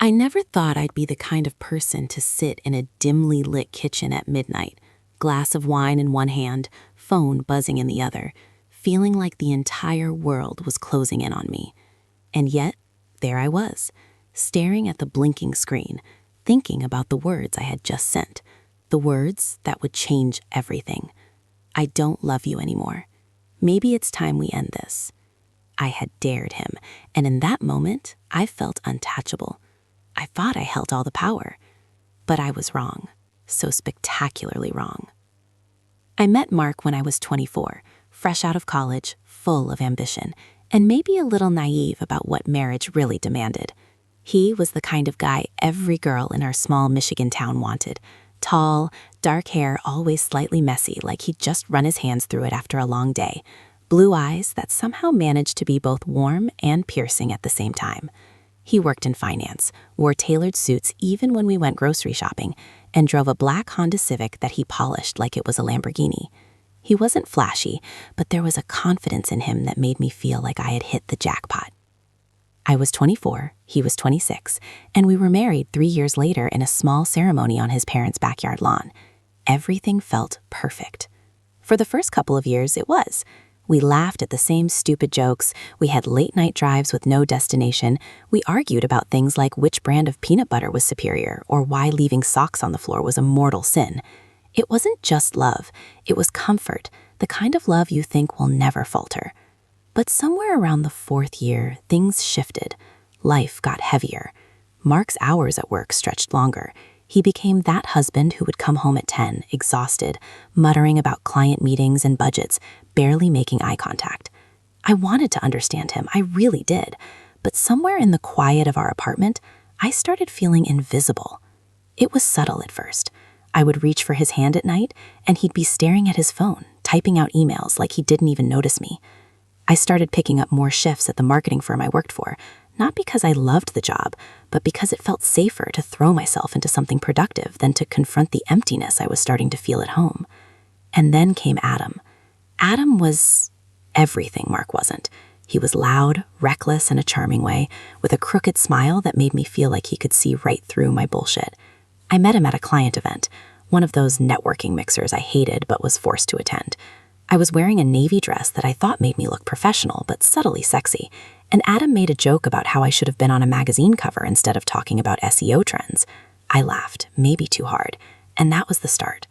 I never thought I'd be the kind of person to sit in a dimly lit kitchen at midnight, glass of wine in one hand, phone buzzing in the other, feeling like the entire world was closing in on me. And yet, there I was, staring at the blinking screen, thinking about the words I had just sent, the words that would change everything. I don't love you anymore. Maybe it's time we end this. I had dared him, and in that moment, I felt untouchable. I thought I held all the power, but I was wrong, so spectacularly wrong. I met Mark when I was 24, fresh out of college, full of ambition, and maybe a little naive about what marriage really demanded. He was the kind of guy every girl in our small Michigan town wanted. Tall, dark hair, always slightly messy, like he'd just run his hands through it after a long day. Blue eyes that somehow managed to be both warm and piercing at the same time. He worked in finance, wore tailored suits even when we went grocery shopping, and drove a black Honda Civic that he polished like it was a Lamborghini. He wasn't flashy, but there was a confidence in him that made me feel like I had hit the jackpot. I was 24, he was 26, and we were married 3 years later in a small ceremony on his parents' backyard lawn. Everything felt perfect. For the first couple of years, it was. We laughed at the same stupid jokes, we had late-night drives with no destination, we argued about things like which brand of peanut butter was superior or why leaving socks on the floor was a mortal sin. It wasn't just love, it was comfort, the kind of love you think will never falter. But somewhere around the 4th year, things shifted. Life got heavier. Mark's hours at work stretched longer. He became that husband who would come home at 10, exhausted, muttering about client meetings and budgets, barely making eye contact. I wanted to understand him, I really did. But somewhere in the quiet of our apartment, I started feeling invisible. It was subtle at first. I would reach for his hand at night, and he'd be staring at his phone, typing out emails like he didn't even notice me. I started picking up more shifts at the marketing firm I worked for, not because I loved the job, but because it felt safer to throw myself into something productive than to confront the emptiness I was starting to feel at home. And then came Adam. Adam was everything Mark wasn't. He was loud, reckless in a charming way, with a crooked smile that made me feel like he could see right through my bullshit. I met him at a client event, one of those networking mixers I hated but was forced to attend. I was wearing a navy dress that I thought made me look professional but subtly sexy, and Adam made a joke about how I should have been on a magazine cover instead of talking about SEO trends. I laughed, maybe too hard, and that was the start.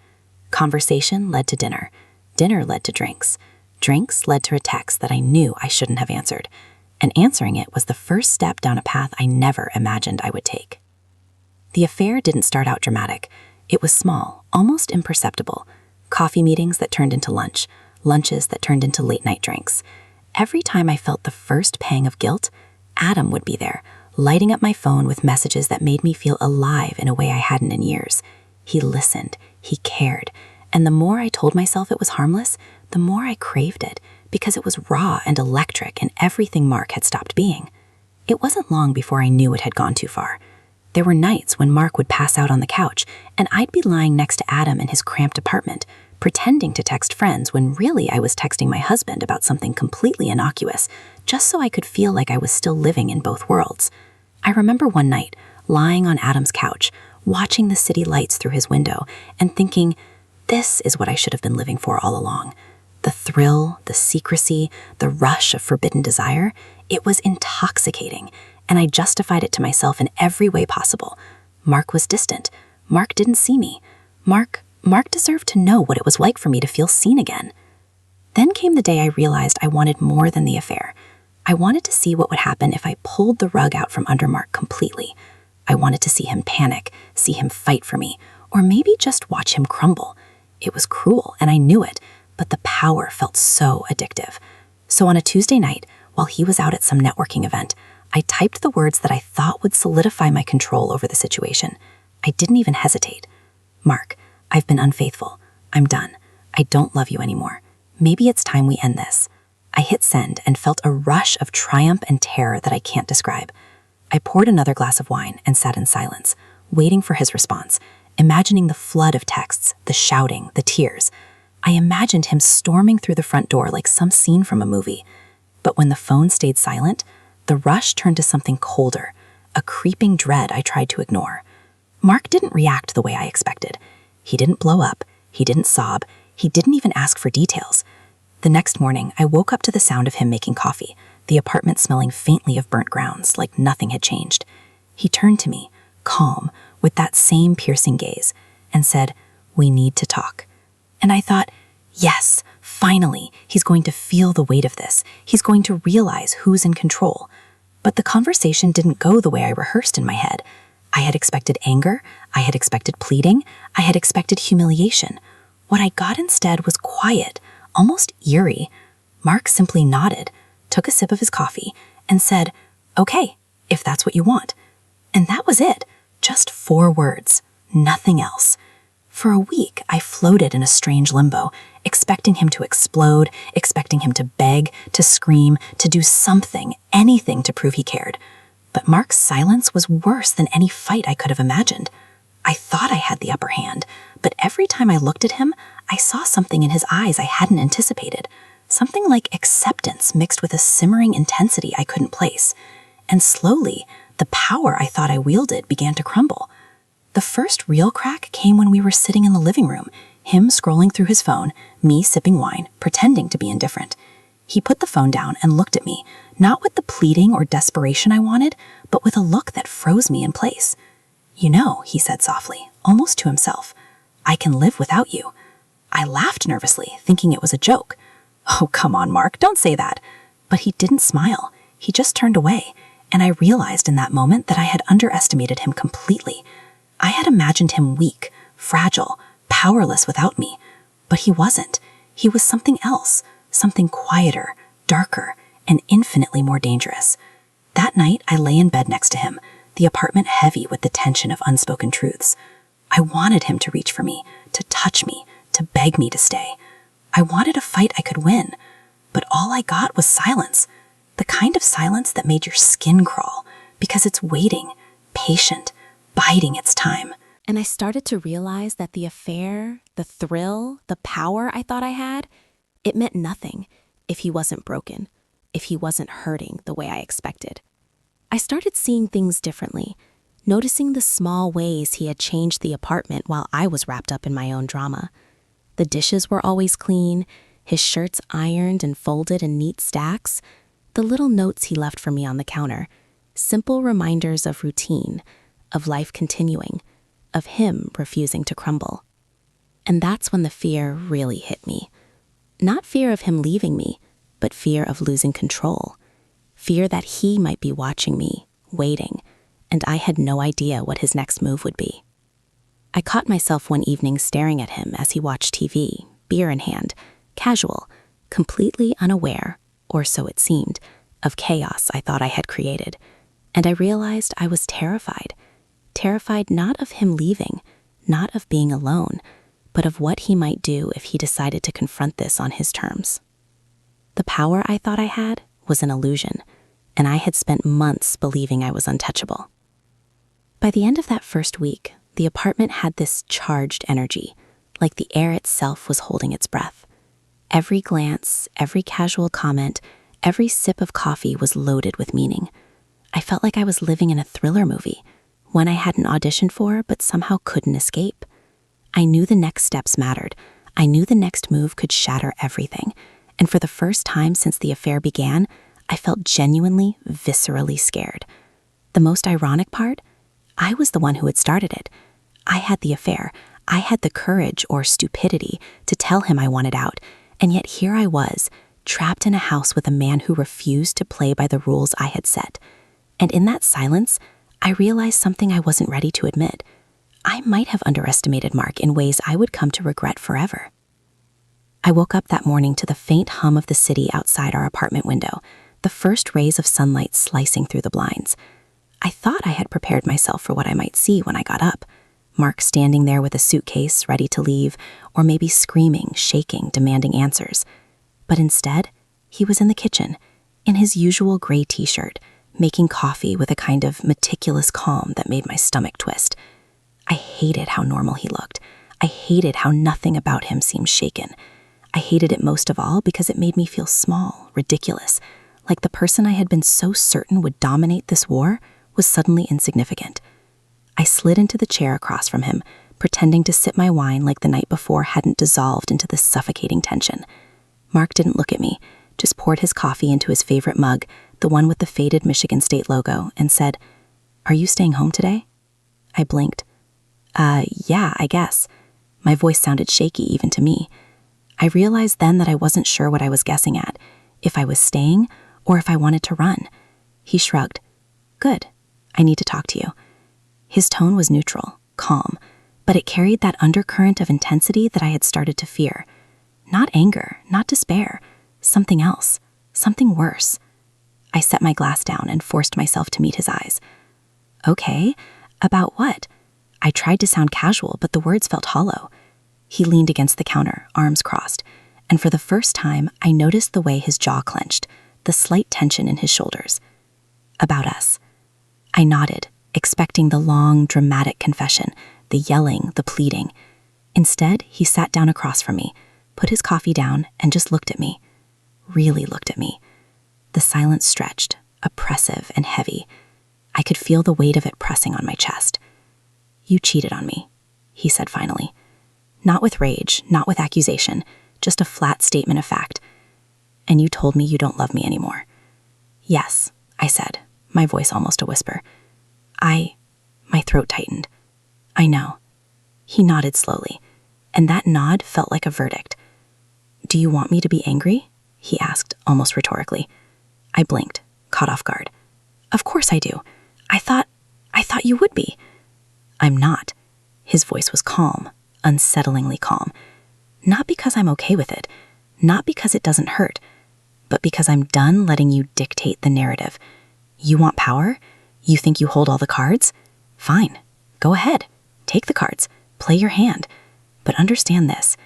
Conversation led to dinner. Dinner led to drinks. Drinks led to a text that I knew I shouldn't have answered, and answering it was the first step down a path I never imagined I would take. The affair didn't start out dramatic. It was small, almost imperceptible. Coffee meetings that turned into lunch, lunches that turned into late-night drinks. Every time I felt the first pang of guilt, Adam would be there, lighting up my phone with messages that made me feel alive in a way I hadn't in years. He listened, he cared, and the more I told myself it was harmless, the more I craved it, because it was raw and electric and everything Mark had stopped being. It wasn't long before I knew it had gone too far. There were nights when Mark would pass out on the couch, and I'd be lying next to Adam in his cramped apartment, pretending to text friends when really I was texting my husband about something completely innocuous, just so I could feel like I was still living in both worlds. I remember one night, lying on Adam's couch, watching the city lights through his window, and thinking, this is what I should have been living for all along. The thrill, the secrecy, the rush of forbidden desire, it was intoxicating, and I justified it to myself in every way possible. Mark was distant. Mark didn't see me. Mark deserved to know what it was like for me to feel seen again. Then came the day I realized I wanted more than the affair. I wanted to see what would happen if I pulled the rug out from under Mark completely. I wanted to see him panic, see him fight for me, or maybe just watch him crumble. It was cruel, and I knew it, but the power felt so addictive. So on a Tuesday night, while he was out at some networking event, I typed the words that I thought would solidify my control over the situation. I didn't even hesitate. Mark, I've been unfaithful. I'm done. I don't love you anymore. Maybe it's time we end this. I hit send and felt a rush of triumph and terror that I can't describe. I poured another glass of wine and sat in silence, waiting for his response, imagining the flood of texts, the shouting, the tears. I imagined him storming through the front door like some scene from a movie. But when the phone stayed silent, the rush turned to something colder, a creeping dread I tried to ignore. Mark didn't react the way I expected. He didn't blow up, he didn't sob, he didn't even ask for details. The next morning, I woke up to the sound of him making coffee, the apartment smelling faintly of burnt grounds, like nothing had changed. He turned to me, calm, with that same piercing gaze, and said, "We need to talk." And I thought, yes, finally, he's going to feel the weight of this. He's going to realize who's in control. But the conversation didn't go the way I rehearsed in my head. I had expected anger, I had expected pleading, I had expected humiliation. What I got instead was quiet, almost eerie. Mark simply nodded, took a sip of his coffee, and said, "Okay, if that's what you want." And that was it, just 4 words, nothing else. For a week, I floated in a strange limbo, expecting him to explode, expecting him to beg, to scream, to do something, anything to prove he cared. But Mark's silence was worse than any fight I could have imagined. I thought I had the upper hand, but every time I looked at him, I saw something in his eyes I hadn't anticipated. Something like acceptance mixed with a simmering intensity I couldn't place. And slowly, the power I thought I wielded began to crumble. The first real crack came when we were sitting in the living room, him scrolling through his phone, me sipping wine, pretending to be indifferent. He put the phone down and looked at me, not with the pleading or desperation I wanted, but with a look that froze me in place. "You know," he said softly, almost to himself, "I can live without you." I laughed nervously, thinking it was a joke. "Oh, come on, Mark, don't say that." But he didn't smile. He just turned away, and I realized in that moment that I had underestimated him completely. I had imagined him weak, fragile, powerless without me. But he wasn't. He was something else, something quieter, darker, and infinitely more dangerous. That night, I lay in bed next to him, the apartment heavy with the tension of unspoken truths. I wanted him to reach for me, to touch me, to beg me to stay. I wanted a fight I could win, but all I got was silence. The kind of silence that made your skin crawl, because it's waiting, patient, biding its time. And I started to realize that the affair, the thrill, the power I thought I had, it meant nothing if he wasn't broken, if he wasn't hurting the way I expected. I started seeing things differently, noticing the small ways he had changed the apartment while I was wrapped up in my own drama. The dishes were always clean, his shirts ironed and folded in neat stacks, the little notes he left for me on the counter, simple reminders of routine, of life continuing, of him refusing to crumble. And that's when the fear really hit me. Not fear of him leaving me, but fear of losing control. Fear that he might be watching me, waiting, and I had no idea what his next move would be. I caught myself one evening staring at him as he watched TV, beer in hand, casual, completely unaware, or so it seemed, of chaos I thought I had created. And I realized I was terrified. Terrified not of him leaving, not of being alone, but of what he might do if he decided to confront this on his terms. The power I thought I had was an illusion, and I had spent months believing I was untouchable. By the end of that first week, the apartment had this charged energy, like the air itself was holding its breath. Every glance, every casual comment, every sip of coffee was loaded with meaning. I felt like I was living in a thriller movie, one I hadn't auditioned for but somehow couldn't escape. I knew the next steps mattered. I knew the next move could shatter everything. And for the first time since the affair began, I felt genuinely, viscerally scared. The most ironic part? I was the one who had started it. I had the affair. I had the courage or stupidity to tell him I wanted out. And yet here I was, trapped in a house with a man who refused to play by the rules I had set. And in that silence, I realized something I wasn't ready to admit. I might have underestimated Mark in ways I would come to regret forever. I woke up that morning to the faint hum of the city outside our apartment window, the first rays of sunlight slicing through the blinds. I thought I had prepared myself for what I might see when I got up. Mark standing there with a suitcase, ready to leave, or maybe screaming, shaking, demanding answers. But instead, he was in the kitchen, in his usual gray t-shirt, making coffee with a kind of meticulous calm that made my stomach twist. I hated how normal he looked. I hated how nothing about him seemed shaken. I hated it most of all because it made me feel small, ridiculous, like the person I had been so certain would dominate this war was suddenly insignificant. I slid into the chair across from him, pretending to sip my wine like the night before hadn't dissolved into this suffocating tension. Mark didn't look at me, just poured his coffee into his favorite mug, the one with the faded Michigan State logo, and said, "Are you staying home today?" I blinked. Yeah, I guess." My voice sounded shaky even to me. I realized then that I wasn't sure what I was guessing at, if I was staying or if I wanted to run. He shrugged. "Good. I need to talk to you." His tone was neutral, calm, but it carried that undercurrent of intensity that I had started to fear. Not anger, not despair, something else, something worse. I set my glass down and forced myself to meet his eyes. "Okay, about what?" I tried to sound casual, but the words felt hollow. He leaned against the counter, arms crossed, and for the first time, I noticed the way his jaw clenched, the slight tension in his shoulders. "About us." I nodded, expecting the long, dramatic confession, the yelling, the pleading. Instead, he sat down across from me, put his coffee down, and just looked at me. Really looked at me. The silence stretched, oppressive and heavy. I could feel the weight of it pressing on my chest. "You cheated on me," he said finally. Not with rage, not with accusation, just a flat statement of fact. "And you told me you don't love me anymore." "Yes," I said, my voice almost a whisper. My throat tightened. "I know." He nodded slowly, and that nod felt like a verdict. "Do you want me to be angry?" he asked, almost rhetorically. I blinked, caught off guard. "Of course I do. I thought you would be." "I'm not." His voice was calm, unsettlingly calm. "Not because I'm okay with it, not because it doesn't hurt, but because I'm done letting you dictate the narrative. You want power? You think you hold all the cards? Fine. Go ahead. Take the cards. Play your hand. But understand this.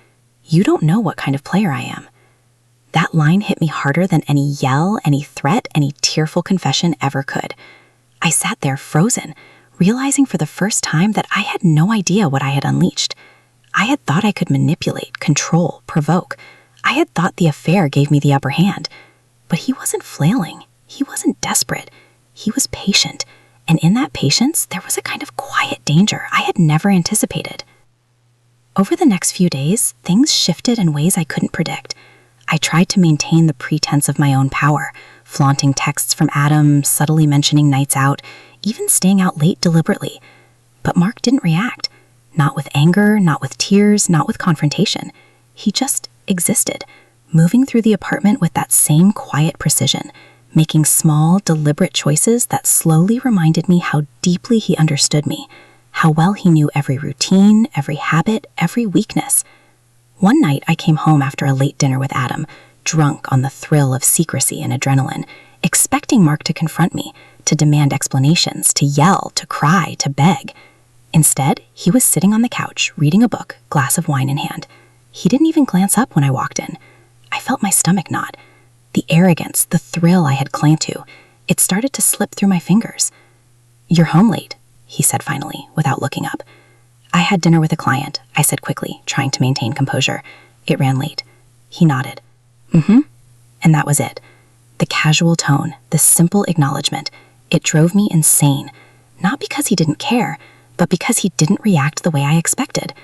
You don't know what kind of player I am." That line hit me harder than any yell, any threat, any tearful confession ever could. I sat there frozen, realizing for the first time that I had no idea what I had unleashed. I had thought I could manipulate, control, provoke. I had thought the affair gave me the upper hand. But he wasn't flailing. He wasn't desperate. He was patient. And in that patience, there was a kind of quiet danger I had never anticipated. Over the next few days, things shifted in ways I couldn't predict. I tried to maintain the pretense of my own power, flaunting texts from Adam, subtly mentioning nights out, even staying out late deliberately. But Mark didn't react. Not with anger, not with tears, not with confrontation. He just existed, moving through the apartment with that same quiet precision, making small, deliberate choices that slowly reminded me how deeply he understood me, how well he knew every routine, every habit, every weakness. One night I came home after a late dinner with Adam, drunk on the thrill of secrecy and adrenaline, expecting Mark to confront me, to demand explanations, to yell, to cry, to beg. Instead, he was sitting on the couch, reading a book, glass of wine in hand. He didn't even glance up when I walked in. I felt my stomach knot. The arrogance, the thrill I had clung to, it started to slip through my fingers. "You're home late," he said finally, without looking up. "I had dinner with a client," I said quickly, trying to maintain composure. "It ran late." He nodded. "Mm-hmm." And that was it. The casual tone, the simple acknowledgement, it drove me insane. Not because he didn't care, but because he didn't react the way I expected.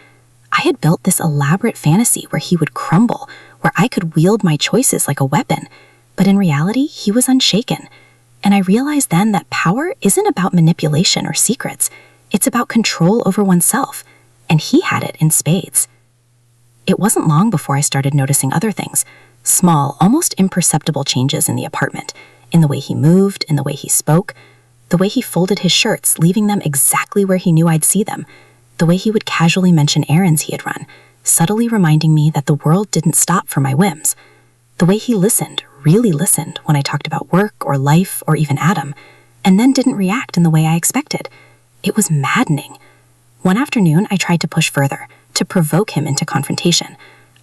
I had built this elaborate fantasy where he would crumble, where I could wield my choices like a weapon. But in reality, he was unshaken. And I realized then that power isn't about manipulation or secrets. It's about control over oneself. And he had it in spades. It wasn't long before I started noticing other things. Small, almost imperceptible changes in the apartment, in the way he moved, in the way he spoke, the way he folded his shirts, leaving them exactly where he knew I'd see them, the way he would casually mention errands he had run, subtly reminding me that the world didn't stop for my whims, the way he listened, really listened when I talked about work or life or even Adam, and then didn't react in the way I expected. It was maddening. One afternoon, I tried to push further, to provoke him into confrontation.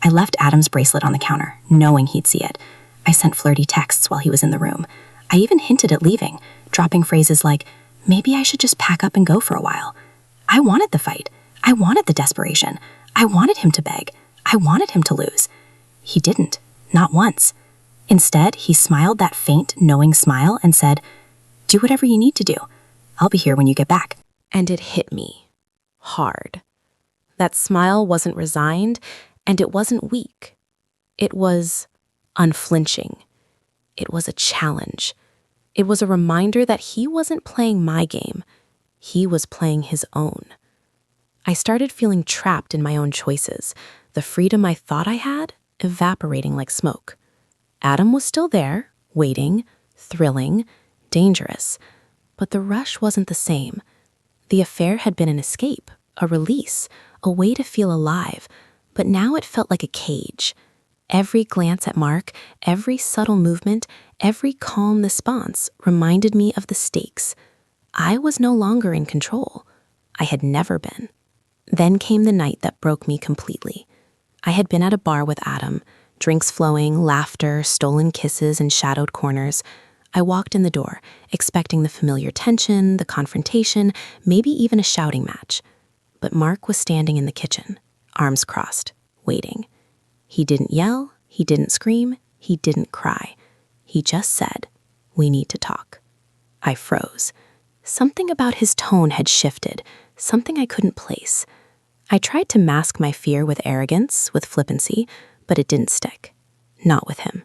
I left Adam's bracelet on the counter, knowing he'd see it. I sent flirty texts while he was in the room. I even hinted at leaving, dropping phrases like, "Maybe I should just pack up and go for a while." I wanted the fight. I wanted the desperation. I wanted him to beg. I wanted him to lose. He didn't, not once. Instead, he smiled that faint, knowing smile and said, "Do whatever you need to do. I'll be here when you get back. And it hit me. Hard. That smile wasn't resigned, and it wasn't weak. It was unflinching. It was a challenge. It was a reminder that he wasn't playing my game. He was playing his own. I started feeling trapped in my own choices, the freedom I thought I had evaporating like smoke. Adam was still there, waiting, thrilling, dangerous, but the rush wasn't the same. The affair had been an escape, a release, a way to feel alive, but now it felt like a cage. Every glance at Mark, every subtle movement, every calm response reminded me of the stakes. I was no longer in control. I had never been. Then came the night that broke me completely. I had been at a bar with Adam, drinks flowing, laughter, stolen kisses, and shadowed corners. I walked in the door, expecting the familiar tension, the confrontation, maybe even a shouting match. But Mark was standing in the kitchen, arms crossed, waiting. He didn't yell, he didn't scream, he didn't cry. He just said, "We need to talk." I froze. Something about his tone had shifted, something I couldn't place. I tried to mask my fear with arrogance, with flippancy, but it didn't stick. Not with him.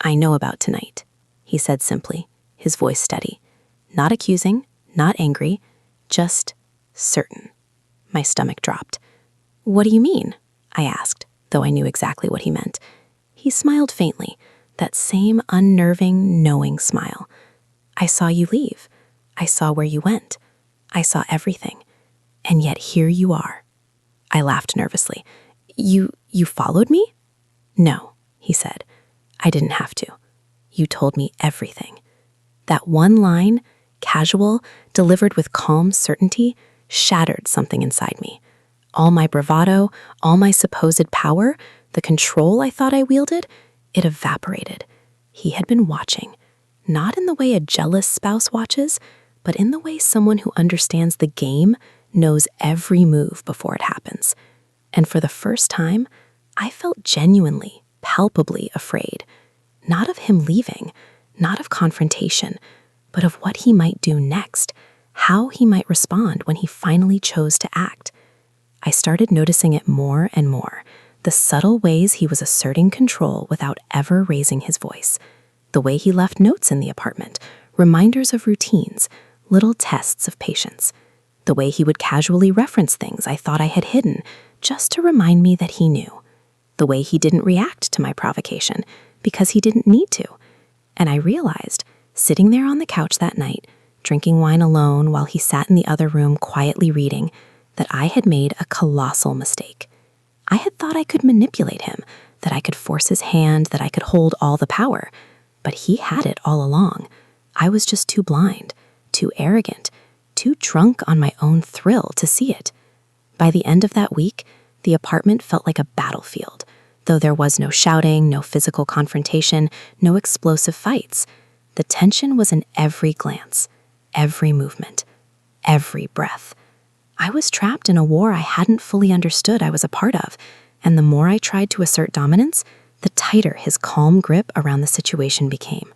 "I know about tonight," he said simply, his voice steady. Not accusing, not angry, just certain. My stomach dropped. "What do you mean?" I asked, though I knew exactly what he meant. He smiled faintly, that same unnerving, knowing smile. "I saw you leave. I saw where you went. I saw everything. And yet here you are." I laughed nervously. You followed me?" "No," he said. "I didn't have to. You told me everything." That one line, casual, delivered with calm certainty, shattered something inside me. All my bravado, all my supposed power, the control I thought I wielded, it evaporated. He had been watching, not in the way a jealous spouse watches, but in the way someone who understands the game knows every move before it happens. And for the first time, I felt genuinely, palpably afraid. Not of him leaving, not of confrontation, but of what he might do next, how he might respond when he finally chose to act. I started noticing it more and more, the subtle ways he was asserting control without ever raising his voice. The way he left notes in the apartment, reminders of routines, little tests of patience. The way he would casually reference things I thought I had hidden, just to remind me that he knew. The way he didn't react to my provocation, because he didn't need to. And I realized, sitting there on the couch that night, drinking wine alone while he sat in the other room quietly reading, that I had made a colossal mistake. I had thought I could manipulate him, that I could force his hand, that I could hold all the power. But he had it all along. I was just too blind, too arrogant, too drunk on my own thrill to see it. By the end of that week, the apartment felt like a battlefield, though there was no shouting, no physical confrontation, no explosive fights. The tension was in every glance, every movement, every breath. I was trapped in a war I hadn't fully understood I was a part of, and the more I tried to assert dominance, the tighter his calm grip around the situation became.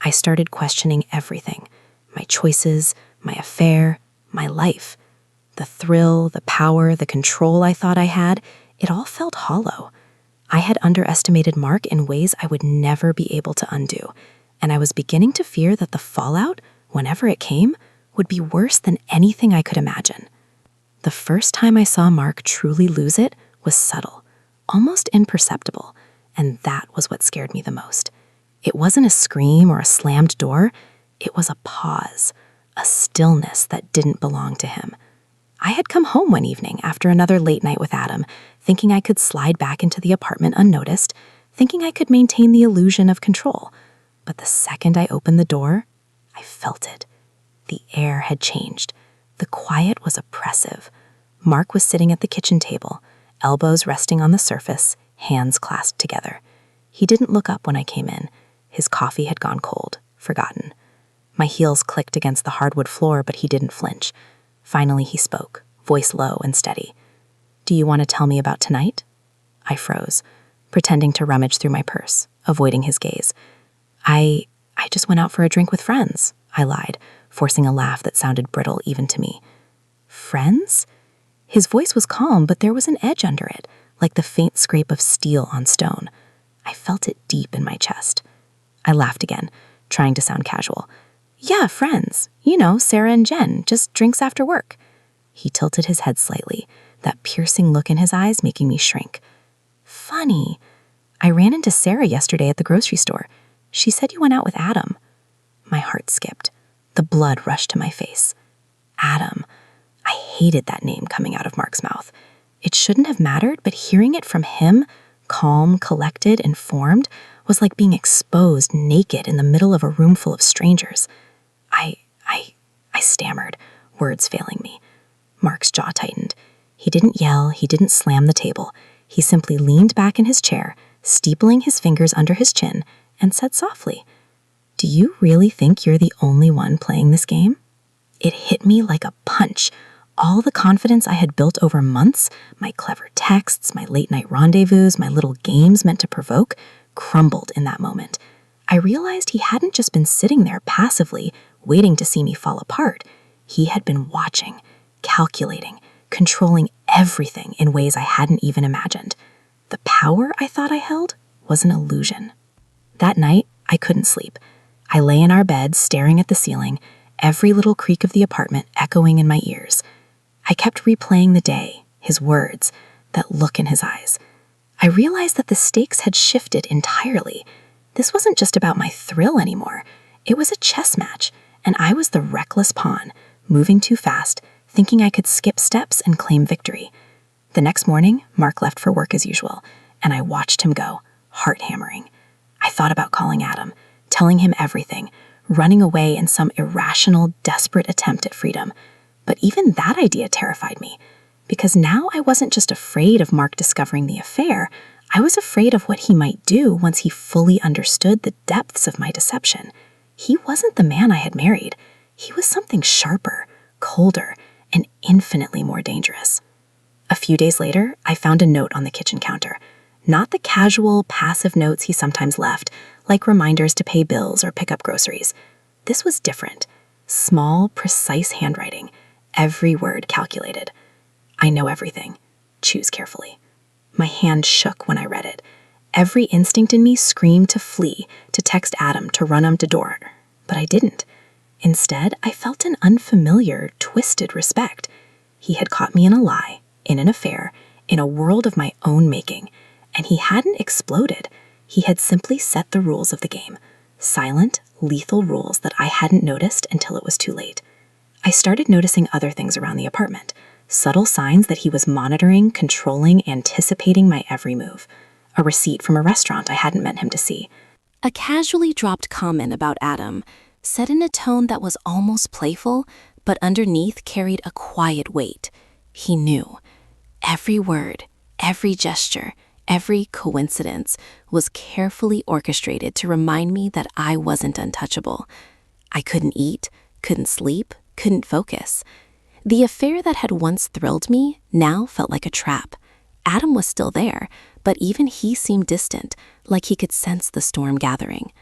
I started questioning everything, my choices, my affair, my life. The thrill, the power, the control I thought I had, it all felt hollow. I had underestimated Mark in ways I would never be able to undo, and I was beginning to fear that the fallout, whenever it came, would be worse than anything I could imagine. The first time I saw Mark truly lose it was subtle, almost imperceptible, and that was what scared me the most. It wasn't a scream or a slammed door, it was a pause, a stillness that didn't belong to him. I had come home one evening after another late night with Adam, thinking I could slide back into the apartment unnoticed, thinking I could maintain the illusion of control. But the second I opened the door, I felt it. The air had changed. The quiet was oppressive. Mark was sitting at the kitchen table, elbows resting on the surface, hands clasped together. He didn't look up when I came in. His coffee had gone cold, forgotten. My heels clicked against the hardwood floor, but he didn't flinch. Finally he spoke, voice low and steady. "Do you want to tell me about tonight?" I froze, pretending to rummage through my purse, avoiding his gaze. I just went out for a drink with friends," I lied, forcing a laugh that sounded brittle even to me. Friends? His voice was calm, but there was an edge under it, like the faint scrape of steel on stone. I felt it deep in my chest. I laughed again, trying to sound casual. Yeah, friends. You know, Sarah and Jen, just drinks after work. He tilted his head slightly, that piercing look in his eyes making me shrink. Funny. I ran into Sarah yesterday at the grocery store. She said you went out with Adam. My heart skipped. The blood rushed to my face. Adam. I hated that name coming out of Mark's mouth. It shouldn't have mattered, but hearing it from him, calm, collected, informed, was like being exposed naked in the middle of a room full of strangers. I stammered, words failing me. Mark's jaw tightened. He didn't yell, he didn't slam the table. He simply leaned back in his chair, steepling his fingers under his chin, and said softly, "Do you really think you're the only one playing this game?" It hit me like a punch. All the confidence I had built over months, my clever texts, my late-night rendezvous, my little games meant to provoke, crumbled in that moment. I realized he hadn't just been sitting there passively, waiting to see me fall apart. He had been watching, calculating, controlling everything in ways I hadn't even imagined. The power I thought I held was an illusion. That night, I couldn't sleep. I lay in our bed, staring at the ceiling, every little creak of the apartment echoing in my ears. I kept replaying the day, his words, that look in his eyes. I realized that the stakes had shifted entirely. This wasn't just about my thrill anymore. It was a chess match, and I was the reckless pawn, moving too fast, thinking I could skip steps and claim victory. The next morning, Mark left for work as usual, and I watched him go, heart hammering. I thought about calling Adam, telling him everything, running away in some irrational, desperate attempt at freedom. But even that idea terrified me, because now I wasn't just afraid of Mark discovering the affair, I was afraid of what he might do once he fully understood the depths of my deception. He wasn't the man I had married. He was something sharper, colder, and infinitely more dangerous. A few days later, I found a note on the kitchen counter. Not the casual, passive notes he sometimes left, like reminders to pay bills or pick up groceries. This was different. Small, precise handwriting. Every word calculated. I know everything. Choose carefully. My hand shook when I read it. Every instinct in me screamed to flee, to text Adam, to run him to door. But I didn't. Instead, I felt an unfamiliar, twisted respect. He had caught me in a lie, in an affair, in a world of my own making. And he hadn't exploded. He had simply set the rules of the game. Silent, lethal rules that I hadn't noticed until it was too late. I started noticing other things around the apartment. Subtle signs that he was monitoring, controlling, anticipating my every move. A receipt from a restaurant I hadn't meant him to see. A casually dropped comment about Adam, said in a tone that was almost playful, but underneath carried a quiet weight. He knew. Every word, every gesture, every coincidence was carefully orchestrated to remind me that I wasn't untouchable. I couldn't eat, couldn't sleep, couldn't focus. The affair that had once thrilled me now felt like a trap. Adam was still there, but even he seemed distant, like he could sense the storm gathering.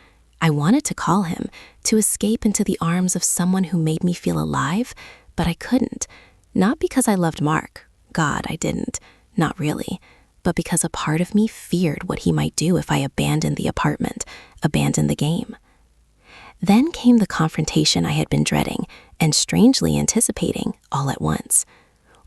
I wanted to call him, to escape into the arms of someone who made me feel alive, but I couldn't. Not because I loved Mark. God, I didn't. Not really. But because a part of me feared what he might do if I abandoned the apartment, abandoned the game. Then came the confrontation I had been dreading and strangely anticipating all at once.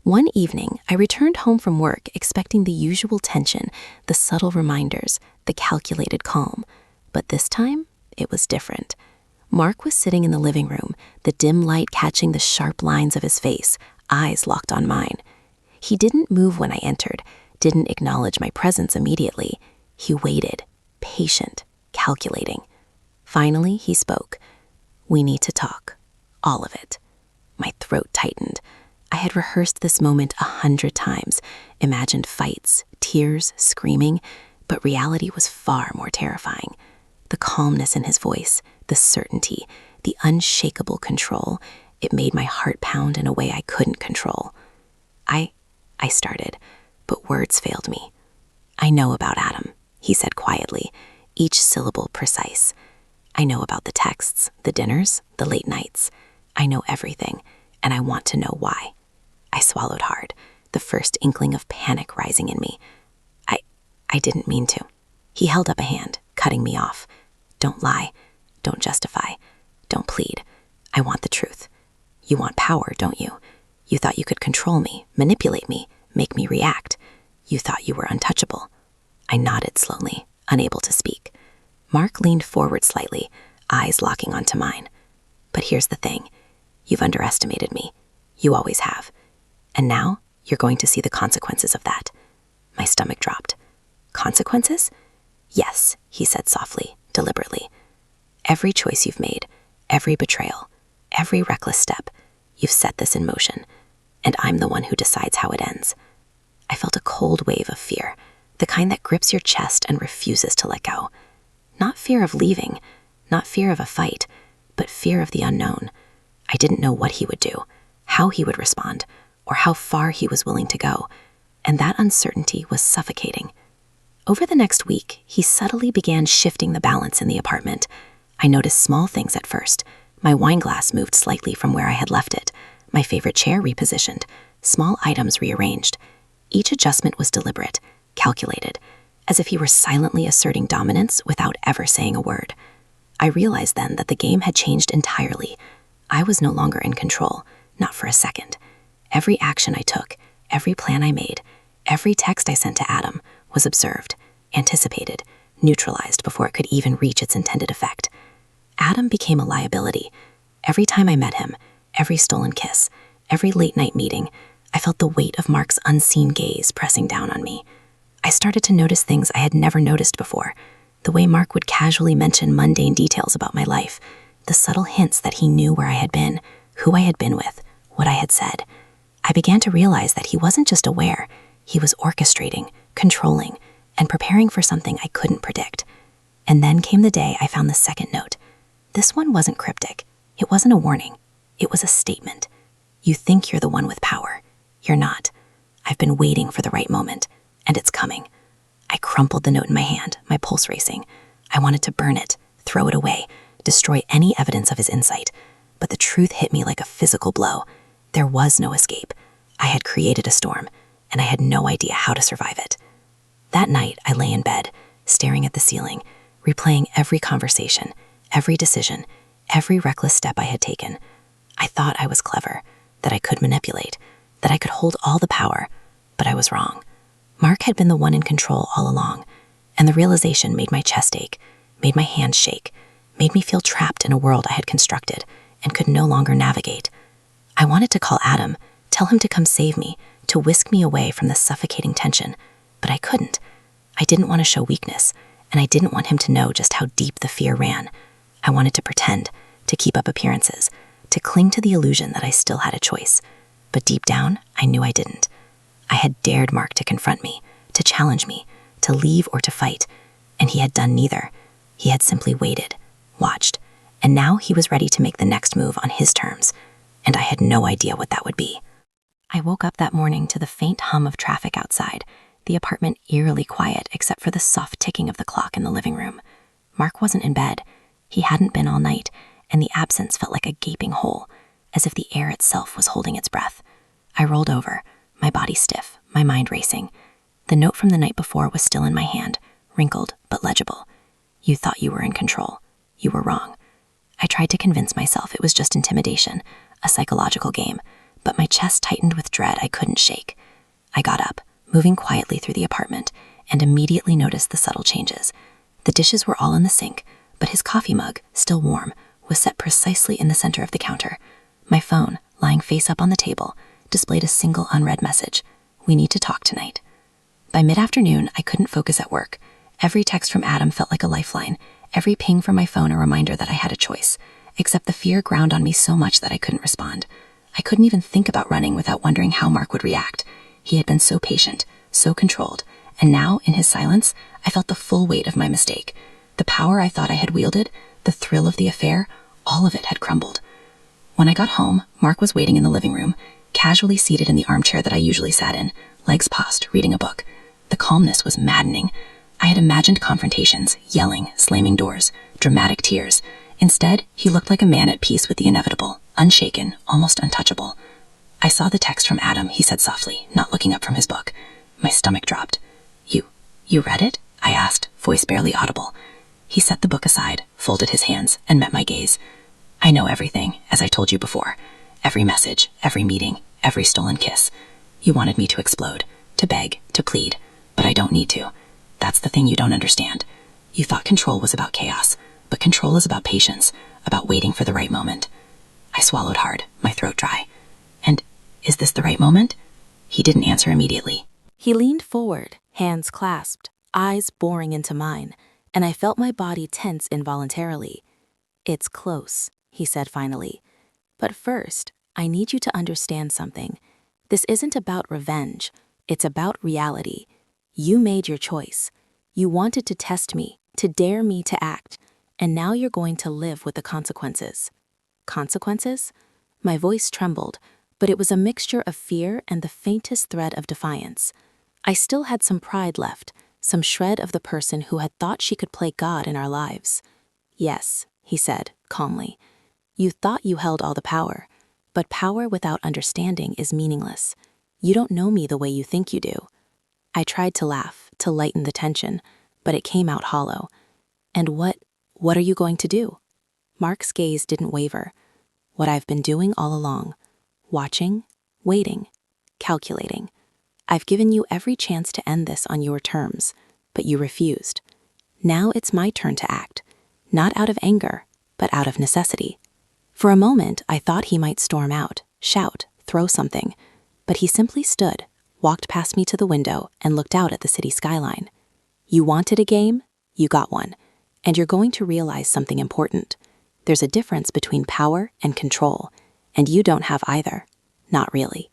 One evening, I returned home from work expecting the usual tension, the subtle reminders, the calculated calm. But this time, it was different. Mark was sitting in the living room, the dim light catching the sharp lines of his face, eyes locked on mine. He didn't move when I entered, didn't acknowledge my presence immediately. He waited, patient, calculating. Finally, he spoke. "We need to talk. All of it." My throat tightened. I had rehearsed this moment 100 times, imagined fights, tears, screaming, but reality was far more terrifying. The calmness in his voice, the certainty, the unshakable control, it made my heart pound in a way I couldn't control. I started, but words failed me. "I know about Adam," he said quietly, each syllable precise. "I know about the texts, the dinners, the late nights. I know everything, and I want to know why. I swallowed hard, the first inkling of panic rising in me. I didn't mean to. He held up a hand, cutting me off. Don't lie. Don't justify. Don't plead. I want the truth. You want power, don't you? You thought you could control me, manipulate me, make me react. You thought you were untouchable. I nodded slowly, unable to speak. Mark leaned forward slightly, eyes locking onto mine. But here's the thing. You've underestimated me. You always have. And now you're going to see the consequences of that. My stomach dropped. Consequences? Yes, he said softly, deliberately. Every choice you've made, every betrayal, every reckless step, you've set this in motion, and I'm the one who decides how it ends. I felt a cold wave of fear, the kind that grips your chest and refuses to let go. Not fear of leaving, not fear of a fight, but fear of the unknown. I didn't know what he would do, how he would respond, or how far he was willing to go, and that uncertainty was suffocating. Over the next week, he subtly began shifting the balance in the apartment. I noticed small things at first. My wine glass moved slightly from where I had left it, my favorite chair repositioned, small items rearranged. Each adjustment was deliberate, calculated, as if he were silently asserting dominance without ever saying a word. I realized then that the game had changed entirely. I was no longer in control, not for a second. Every action I took, every plan I made, every text I sent to Adam was observed, anticipated, neutralized before it could even reach its intended effect. Adam became a liability. Every time I met him, every stolen kiss, every late-night meeting, I felt the weight of Mark's unseen gaze pressing down on me. I started to notice things I had never noticed before, the way Mark would casually mention mundane details about my life, the subtle hints that he knew where I had been, who I had been with, what I had said. I began to realize that he wasn't just aware, he was orchestrating, controlling, and preparing for something I couldn't predict. And then came the day I found the second note. This one wasn't cryptic. It wasn't a warning. It was a statement. You think you're the one with power. You're not. I've been waiting for the right moment, and it's coming. I crumpled the note in my hand, my pulse racing. I wanted to burn it, throw it away, destroy any evidence of his insight. But the truth hit me like a physical blow. There was no escape. I had created a storm, and I had no idea how to survive it. That night, I lay in bed, staring at the ceiling, replaying every conversation, every decision, every reckless step I had taken. I thought I was clever, that I could manipulate, that I could hold all the power, but I was wrong. Mark had been the one in control all along, and the realization made my chest ache, made my hands shake, made me feel trapped in a world I had constructed and could no longer navigate. I wanted to call Adam, tell him to come save me, to whisk me away from the suffocating tension, but I couldn't. I didn't want to show weakness, and I didn't want him to know just how deep the fear ran. I wanted to pretend, to keep up appearances, to cling to the illusion that I still had a choice. But deep down, I knew I didn't. I had dared Mark to confront me, to challenge me, to leave or to fight, and he had done neither. He had simply waited, watched, and now he was ready to make the next move on his terms, and I had no idea what that would be. I woke up that morning to the faint hum of traffic outside, the apartment eerily quiet except for the soft ticking of the clock in the living room. Mark wasn't in bed. He hadn't been all night, and the absence felt like a gaping hole, as if the air itself was holding its breath. I rolled over, my body stiff, my mind racing. The note from the night before was still in my hand, wrinkled but legible. You thought you were in control. You were wrong. I tried to convince myself it was just intimidation, a psychological game, but my chest tightened with dread I couldn't shake. I got up, moving quietly through the apartment, and immediately noticed the subtle changes. The dishes were all in the sink, but his coffee mug, still warm, was set precisely in the center of the counter. My phone, lying face up on the table, displayed a single unread message. We need to talk tonight. By mid-afternoon, I couldn't focus at work. Every text from Adam felt like a lifeline, every ping from my phone a reminder that I had a choice, except the fear ground on me so much that I couldn't respond. I couldn't even think about running without wondering how Mark would react. He had been so patient, so controlled, and now, in his silence, I felt the full weight of my mistake. The power I thought I had wielded, the thrill of the affair, all of it had crumbled. When I got home, Mark was waiting in the living room, casually seated in the armchair that I usually sat in, legs crossed, reading a book. The calmness was maddening. I had imagined confrontations, yelling, slamming doors, dramatic tears, Instead, he looked like a man at peace with the inevitable, unshaken, almost untouchable. "I saw the text from Adam," he said softly, not looking up from his book. My stomach dropped. You read it?" I asked, voice barely audible. He set the book aside, folded his hands, and met my gaze. "I know everything, as I told you before. Every message, every meeting, every stolen kiss. You wanted me to explode, to beg, to plead, but I don't need to. That's the thing you don't understand. You thought control was about chaos, but control is about patience, about waiting for the right moment." I swallowed hard, my throat dry. "And is this the right moment?" He didn't answer immediately. He leaned forward, hands clasped, eyes boring into mine, and I felt my body tense involuntarily. "It's close," he said finally. "But first, I need you to understand something. This isn't about revenge. It's about reality. You made your choice. You wanted to test me, to dare me to act, and now you're going to live with the consequences." Consequences? My voice trembled, but it was a mixture of fear and the faintest thread of defiance. I still had some pride left, some shred of the person who had thought she could play God in our lives. "Yes," he said, calmly. "You thought you held all the power, but power without understanding is meaningless. You don't know me the way you think you do." I tried to laugh, to lighten the tension, but it came out hollow. "And what are you going to do?" Mark's gaze didn't waver. "What I've been doing all along. Watching, waiting, calculating. I've given you every chance to end this on your terms, but you refused. Now it's my turn to act, not out of anger, but out of necessity." For a moment, I thought he might storm out, shout, throw something, but he simply stood, walked past me to the window, and looked out at the city skyline. "You wanted a game? You got one. And you're going to realize something important. There's a difference between power and control, and you don't have either. Not really."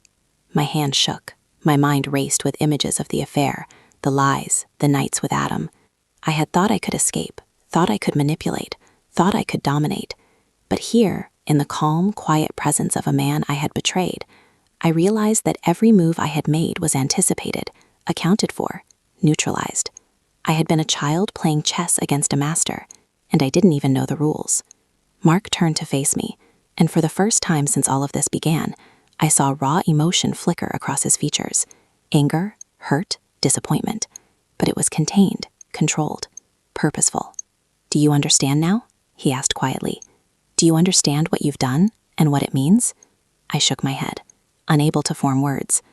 My hand shook. My mind raced with images of the affair, the lies, the nights with Adam. I had thought I could escape, thought I could manipulate, thought I could dominate. But here, in the calm, quiet presence of a man I had betrayed, I realized that every move I had made was anticipated, accounted for, neutralized. I had been a child playing chess against a master, and I didn't even know the rules. Mark turned to face me, and for the first time since all of this began, I saw raw emotion flicker across his features. Anger, hurt, disappointment. But it was contained, controlled, purposeful. "Do you understand now?" he asked quietly. "Do you understand what you've done and what it means?" I shook my head, unable to form words.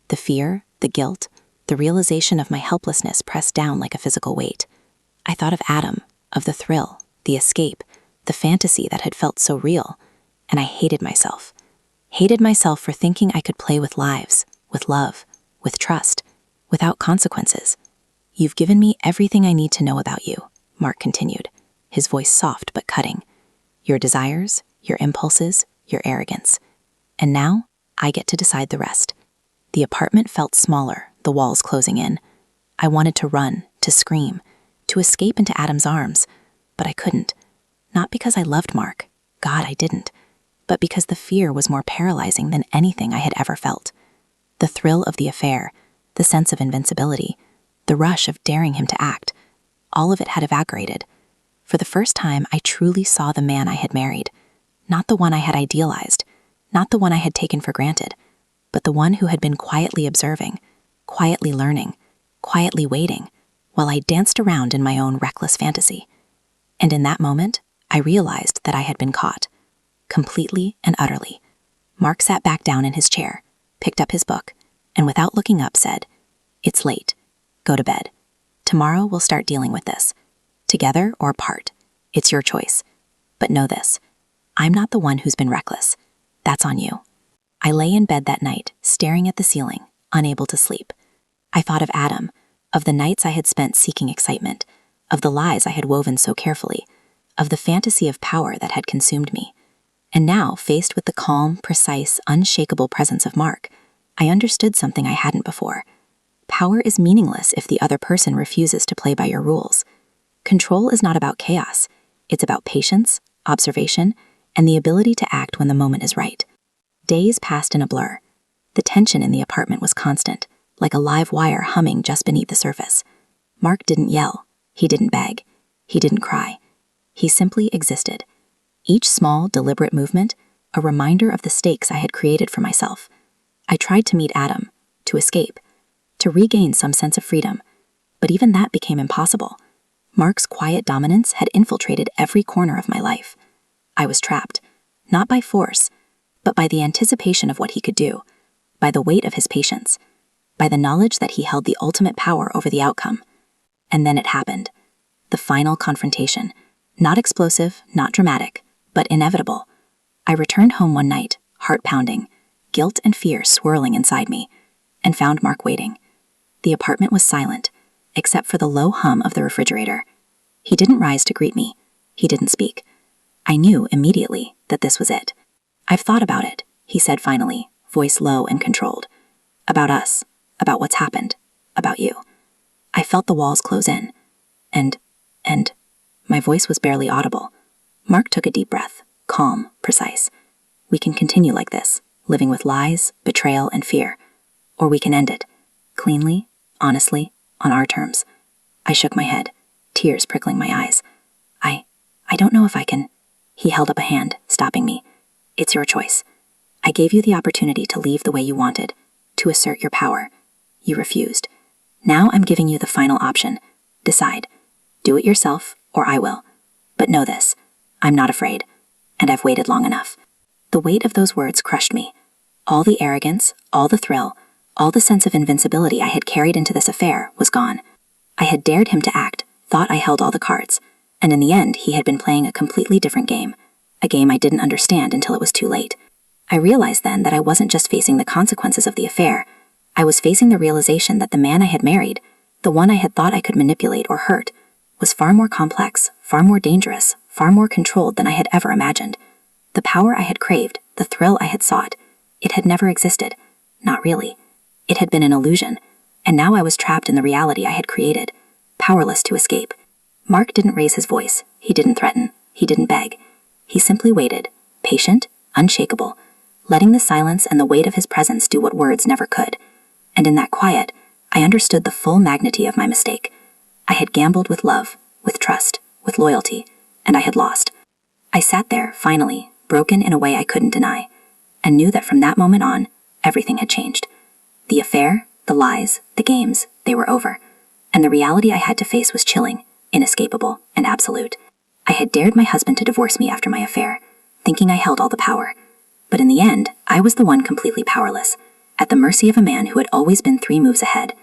The fear, the guilt, the realization of my helplessness pressed down like a physical weight. I thought of Adam, of the thrill, the escape, the fantasy that had felt so real, and I hated myself. Hated myself for thinking I could play with lives, with love, with trust, without consequences. "You've given me everything I need to know about you," Mark continued, his voice soft but cutting. "Your desires, your impulses, your arrogance. And now, I get to decide the rest." The apartment felt smaller, the walls closing in. I wanted to run, to scream, to escape into Adam's arms, but I couldn't. Not because I loved Mark. God, I didn't. But because the fear was more paralyzing than anything I had ever felt. The thrill of the affair, the sense of invincibility, the rush of daring him to act, all of it had evaporated. For the first time, I truly saw the man I had married. Not the one I had idealized, not the one I had taken for granted, but the one who had been quietly observing, quietly learning, quietly waiting, while I danced around in my own reckless fantasy. And in that moment, I realized that I had been caught. Completely and utterly. Mark sat back down in his chair, picked up his book, and without looking up said, "It's late. Go to bed. Tomorrow we'll start dealing with this. Together or apart. It's your choice. But know this. I'm not the one who's been reckless. That's on you." I lay in bed that night, staring at the ceiling, unable to sleep. I thought of Adam, of the nights I had spent seeking excitement, of the lies I had woven so carefully, of the fantasy of power that had consumed me. And now, faced with the calm, precise, unshakable presence of Mark, I understood something I hadn't before. Power is meaningless if the other person refuses to play by your rules. Control is not about chaos. It's about patience, observation, and the ability to act when the moment is right. Days passed in a blur. The tension in the apartment was constant, like a live wire humming just beneath the surface. Mark didn't yell. He didn't beg. He didn't cry. He simply existed. Each small, deliberate movement, a reminder of the stakes I had created for myself. I tried to meet Adam, to escape, to regain some sense of freedom, but even that became impossible. Mark's quiet dominance had infiltrated every corner of my life. I was trapped, not by force, but by the anticipation of what he could do, by the weight of his patience, by the knowledge that he held the ultimate power over the outcome. And then it happened. The final confrontation. Not explosive, not dramatic, but inevitable. I returned home one night, heart pounding, guilt and fear swirling inside me, and found Mark waiting. The apartment was silent, except for the low hum of the refrigerator. He didn't rise to greet me. He didn't speak. I knew immediately that this was it. "I've thought about it," he said finally, voice low and controlled. "About us, about what's happened, about you." I felt the walls close in, and my voice was barely audible. Mark took a deep breath, calm, precise. "We can continue like this, living with lies, betrayal, and fear. Or we can end it, cleanly, honestly, on our terms." I shook my head, tears prickling my eyes. I don't know if I can." He held up a hand, stopping me. "It's your choice. I gave you the opportunity to leave the way you wanted, to assert your power. You refused. Now I'm giving you the final option. Decide. Do it yourself, or I will. But know this, I'm not afraid, and I've waited long enough." The weight of those words crushed me. All the arrogance, all the thrill, all the sense of invincibility I had carried into this affair was gone. I had dared him to act, thought I held all the cards, and in the end he had been playing a completely different game, a game I didn't understand until it was too late. I realized then that I wasn't just facing the consequences of the affair, I was facing the realization that the man I had married, the one I had thought I could manipulate or hurt, was far more complex, far more dangerous, far more controlled than I had ever imagined. The power I had craved, the thrill I had sought, it had never existed. Not really. It had been an illusion, and now I was trapped in the reality I had created, powerless to escape. Mark didn't raise his voice. He didn't threaten. He didn't beg. He simply waited, patient, unshakable, letting the silence and the weight of his presence do what words never could. And in that quiet, I understood the full magnitude of my mistake. I had gambled with love, with trust, with loyalty, and I had lost. I sat there, finally, broken in a way I couldn't deny, and knew that from that moment on, everything had changed. The affair, the lies, the games, they were over, and the reality I had to face was chilling, inescapable, and absolute. I had dared my husband to divorce me after my affair, thinking I held all the power. But in the end, I was the one completely powerless, at the mercy of a man who had always been 3 moves ahead.